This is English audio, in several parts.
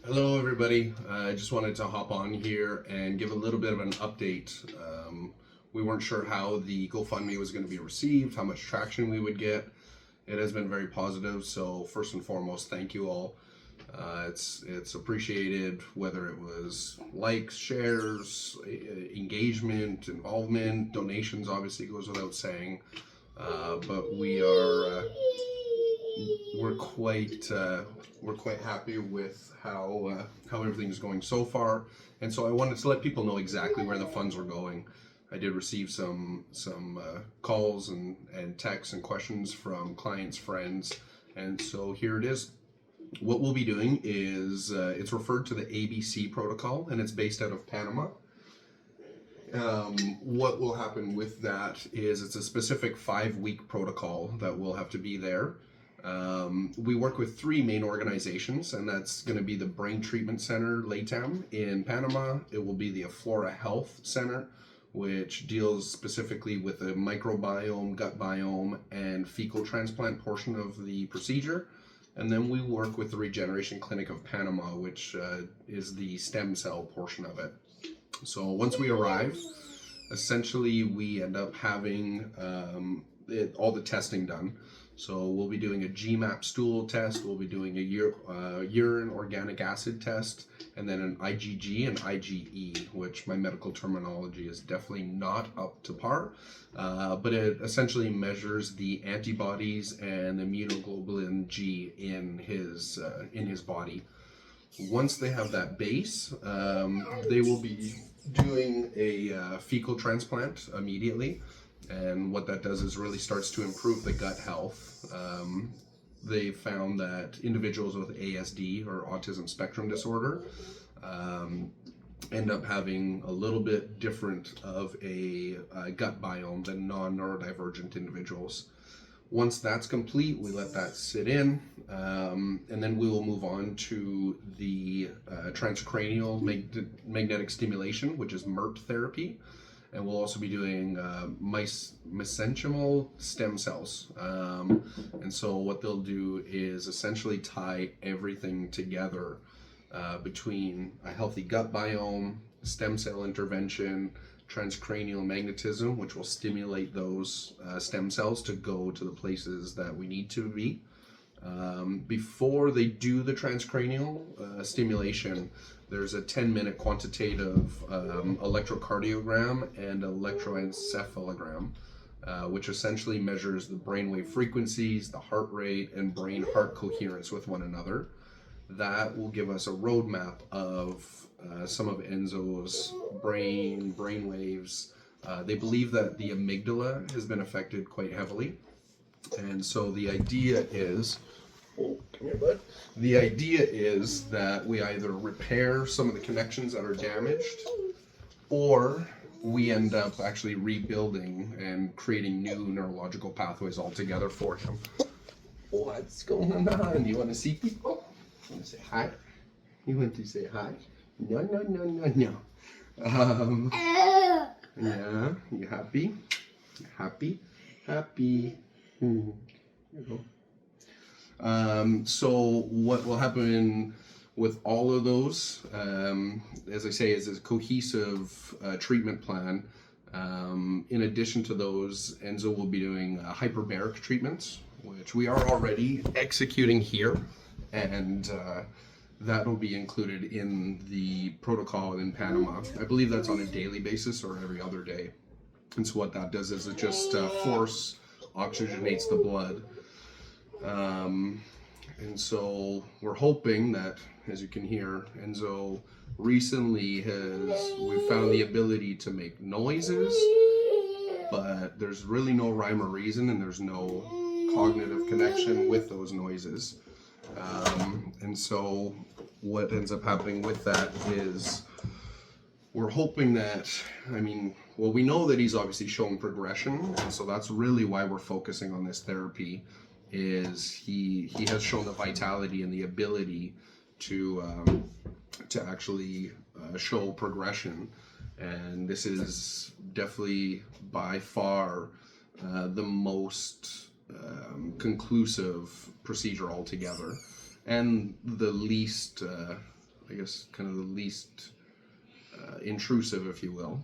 Hello, everybody. I just wanted to hop on here and give a little bit of an update. We weren't sure how the Gofundme was going to be received, how much traction we would get. It has been very positive, so first and foremost, thank you all. It's appreciated, whether it was likes, shares, engagement, involvement, donations. Obviously, goes without saying, but we're quite happy with how everything's going so far, and so I wanted to let people know exactly where the funds were going. I did receive some calls and texts and questions from clients, friends, and so here it is. What we'll be doing is it's referred to the ABC protocol, and it's based out of Panama. What will happen with that is it's a specific 5-week protocol that will have to be there. We work with 3 main organizations, and that's going to be the Brain Treatment Center, LATAM, in Panama. It will be the Aflora Health Center, which deals specifically with the microbiome, gut biome, and fecal transplant portion of the procedure. And then we work with the Regeneration Clinic of Panama, which is the stem cell portion of it. So once we arrive, essentially we end up having all the testing done. So we'll be doing a GMAP stool test, we'll be doing a urine organic acid test, and then an IgG and IgE, which my medical terminology is definitely not up to par, but it essentially measures the antibodies and immunoglobulin G in his body. Once they have that base, they will be doing a fecal transplant immediately. And what that does is really starts to improve the gut health. They found that individuals with ASD, or autism spectrum disorder, end up having a little bit different of a gut biome than non-neurodivergent individuals. Once that's complete, we let that sit in, and then we will move on to the transcranial magnetic stimulation, which is MERT therapy. And we'll also be doing mesenchymal stem cells. And so what they'll do is essentially tie everything together between a healthy gut biome, stem cell intervention, transcranial magnetism, which will stimulate those stem cells to go to the places that we need to be. Before they do the transcranial stimulation, there's a 10-minute quantitative electrocardiogram and electroencephalogram, which essentially measures the brainwave frequencies, the heart rate, and brain-heart coherence with one another. That will give us a roadmap of some of Enzo's brainwaves. They believe that the amygdala has been affected quite heavily, and so the idea is, come here, bud. The idea is that we either repair some of the connections that are damaged, or we end up actually rebuilding and creating new neurological pathways altogether for him. What's going on? You want to see people? You want to say hi? You want to say hi? No, no, no, no, no. Yeah, you happy? Happy? Happy. Here you go. So what will happen with all of those, as I say, is a cohesive treatment plan. In addition to those, Enzo will be doing hyperbaric treatments, which we are already executing here, and that will be included in the protocol in Panama. I believe that's on a daily basis or every other day. And so what that does is it just force oxygenates the blood. And so we're hoping that, as you can hear, Enzo recently we've found the ability to make noises, but there's really no rhyme or reason, and there's no cognitive connection with those noises. And so what ends up happening with that is we're hoping that, we know that he's obviously shown progression, and so that's really why we're focusing on this therapy, is he has shown the vitality and the ability to actually show progression, and this is definitely by far the most conclusive procedure altogether, and the least I guess, kind of the least intrusive, if you will.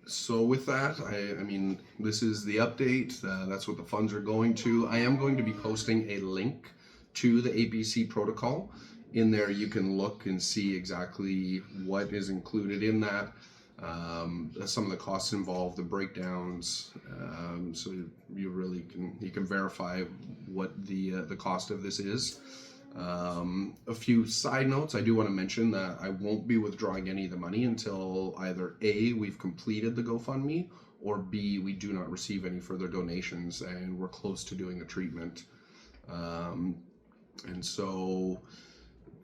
So with that, I mean, this is the update. That's what the funds are going to. I am going to be posting a link to the ABC protocol. In there, you can look and see exactly what is included in that. Some of the costs involved, the breakdowns, so you really can verify what the cost of this is. A few side notes. I do want to mention that I won't be withdrawing any of the money until either A, we've completed the GoFundMe, or B, we do not receive any further donations and we're close to doing a treatment. And so,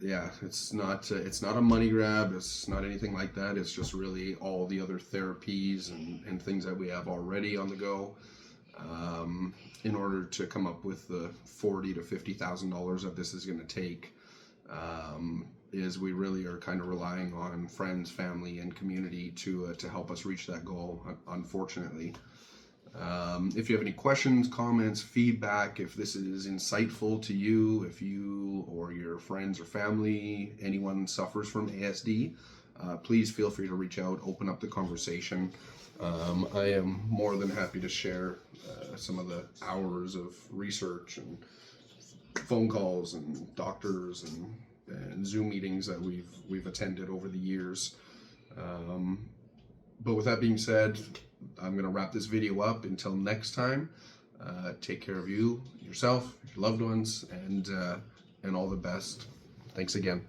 yeah, it's not a money grab. It's not anything like that. It's just really all the other therapies and things that we have already on the go. In order to come up with the $40,000 to $50,000 that this is going to take, is we really are kind of relying on friends, family, and community to help us reach that goal. Unfortunately, if you have any questions, comments, feedback, if this is insightful to you, if you or your friends or family, anyone suffers from ASD, please feel free to reach out, open up the conversation. I am more than happy to share some of the hours of research and phone calls and doctors and Zoom meetings that we've attended over the years. But with that being said, I'm going to wrap this video up. Until next time, take care of yourself, your loved ones, and all the best. Thanks again.